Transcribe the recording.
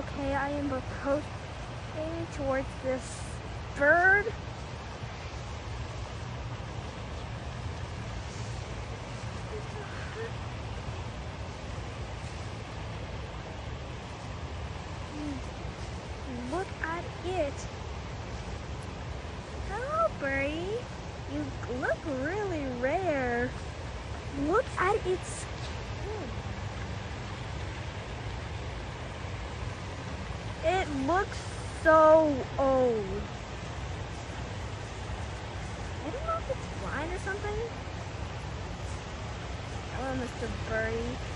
Okay, I am approaching towards this bird. Look at it. Hello, birdie. You look really rare. Look at its skin. It looks so old. I don't know if it's blind or something. Hello, Mr. Birdie.